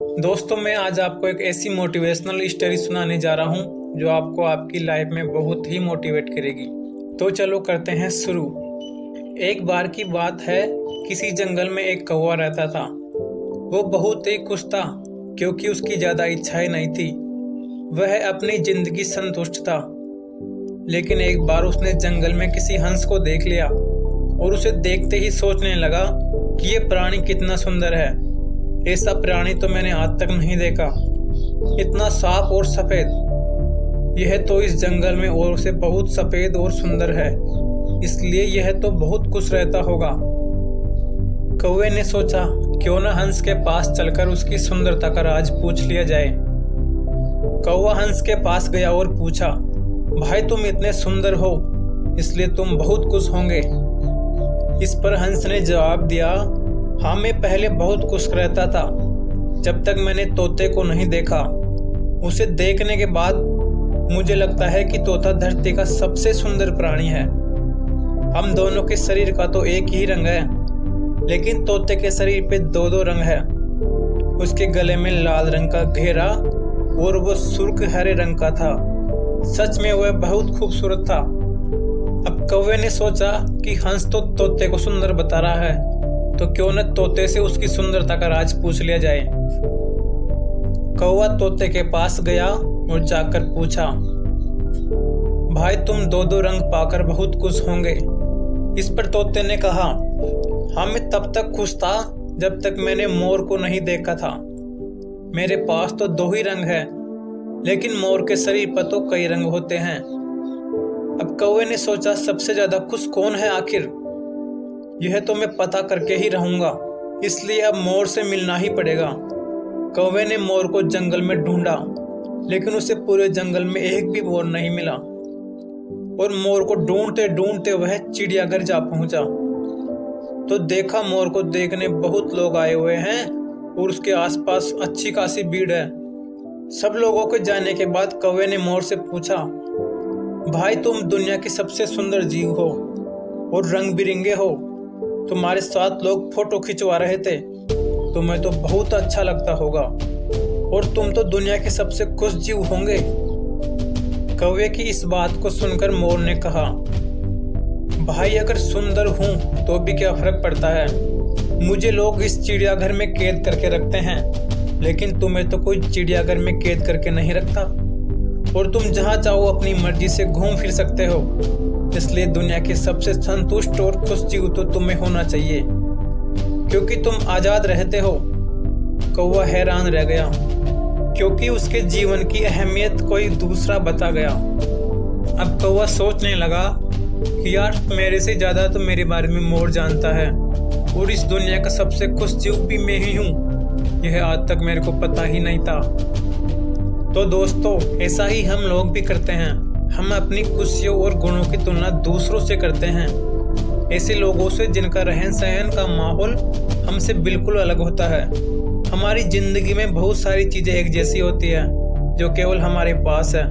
दोस्तों, मैं आज आपको एक ऐसी मोटिवेशनल स्टोरी सुनाने जा रहा हूँ जो आपको आपकी लाइफ में बहुत ही मोटिवेट करेगी। तो चलो करते हैं शुरू। एक बार की बात है, किसी जंगल में एक कौवा रहता था। वो बहुत ही खुश था क्योंकि उसकी ज़्यादा इच्छाएं नहीं थी। वह अपनी जिंदगी संतुष्ट था। लेकिन एक बार उसने जंगल में किसी हंस को देख लिया और उसे देखते ही सोचने लगा कि ये प्राणी कितना सुंदर है। ऐसा प्राणी तो मैंने आज तक नहीं देखा, इतना साफ और सफेद। यह तो इस जंगल में और से बहुत सफेद और सुंदर है, इसलिए यह तो बहुत खुश रहता होगा। कौवे ने सोचा, क्यों न हंस के पास चलकर उसकी सुंदरता का राज पूछ लिया जाए। कौवा हंस के पास गया और पूछा, भाई तुम इतने सुंदर हो इसलिए तुम बहुत खुश होंगे। इस पर हंस ने जवाब दिया, हाँ, मैं पहले बहुत खुश रहता था जब तक मैंने तोते को नहीं देखा। उसे देखने के बाद मुझे लगता है कि तोता धरती का सबसे सुंदर प्राणी है। हम दोनों के शरीर का तो एक ही रंग है, लेकिन तोते के शरीर पे दो दो रंग है। उसके गले में लाल रंग का घेरा और वो सुर्ख हरे रंग का था। सच में वह बहुत खूबसूरत था। अब कौवे ने सोचा कि हंस तो तोते को सुंदर बता रहा है, तो क्यों न तोते से उसकी सुंदरता का राज पूछ लिया जाए। कौवा तोते के पास गया और जाकर पूछा, भाई तुम दो दो रंग पाकर बहुत खुश होंगे। इस पर तोते ने कहा, हाँ, मैं तब तक खुश था जब तक मैंने मोर को नहीं देखा था। मेरे पास तो दो ही रंग है, लेकिन मोर के शरीर पर तो कई रंग होते हैं। अब कौवे ने सोचा, सबसे ज्यादा खुश कौन है आखिर? यह तो मैं पता करके ही रहूंगा, इसलिए अब मोर से मिलना ही पड़ेगा। कौवे ने मोर को जंगल में ढूंढा, लेकिन उसे पूरे जंगल में एक भी मोर नहीं मिला। और मोर को ढूंढते ढूंढते वह चिड़ियाघर जा पहुंचा तो देखा मोर को देखने बहुत लोग आए हुए हैं और उसके आसपास अच्छी खासी भीड़ है। सब लोगों के जाने के बाद कौवे ने मोर से पूछा, भाई तुम दुनिया के सबसे सुंदर जीव हो और रंग बिरंगे हो। तुम्हारे साथ लोग फोटो खिंचवा रहे थे, तुम्हें तो बहुत अच्छा लगता होगा और तुम तो दुनिया के सबसे खुश जीव होंगे। कौवे की इस बात को सुनकर मोर ने कहा, भाई अगर सुंदर हूं तो भी क्या फर्क पड़ता है। मुझे लोग इस चिड़ियाघर में कैद करके रखते हैं, लेकिन तुम्हें तो कोई चिड़ियाघर में कैद करके नहीं रखता और तुम जहां चाहो अपनी मर्जी से घूम फिर सकते हो। इसलिए दुनिया के सबसे संतुष्ट और खुश जीव तो तुम्हें होना चाहिए, क्योंकि तुम आजाद रहते हो। कौवा हैरान रह गया, क्योंकि उसके जीवन की अहमियत कोई दूसरा बता गया। अब कौवा सोचने लगा कि यार, मेरे से ज्यादा तो मेरे बारे में मोर जानता है और इस दुनिया का सबसे खुश जीव भी मैं ही हूँ। यह आज तक मेरे को पता ही नहीं था। तो दोस्तों, ऐसा ही हम लोग भी करते हैं। हम अपनी खुशियों और गुणों की तुलना दूसरों से करते हैं, ऐसे लोगों से जिनका रहन सहन का माहौल हमसे बिल्कुल अलग होता है। हमारी जिंदगी में बहुत सारी चीजें एक जैसी होती है जो केवल हमारे पास है,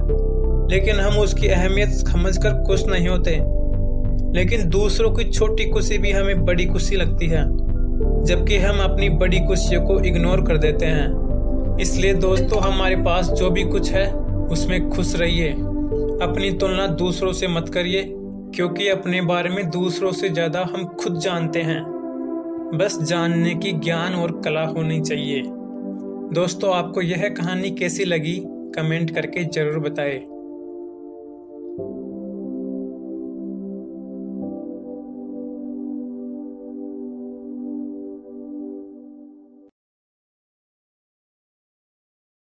लेकिन हम उसकी अहमियत समझकर खुश नहीं होते। लेकिन दूसरों की छोटी खुशी भी हमें बड़ी खुशी लगती है, जबकि हम अपनी बड़ी खुशियों को इग्नोर कर देते हैं। इसलिए दोस्तों, हमारे पास जो भी कुछ है उसमें खुश रहिए। अपनी तुलना दूसरों से मत करिए, क्योंकि अपने बारे में दूसरों से ज़्यादा हम खुद जानते हैं। बस जानने की ज्ञान और कला होनी चाहिए। दोस्तों, आपको यह कहानी कैसी लगी कमेंट करके ज़रूर बताएं।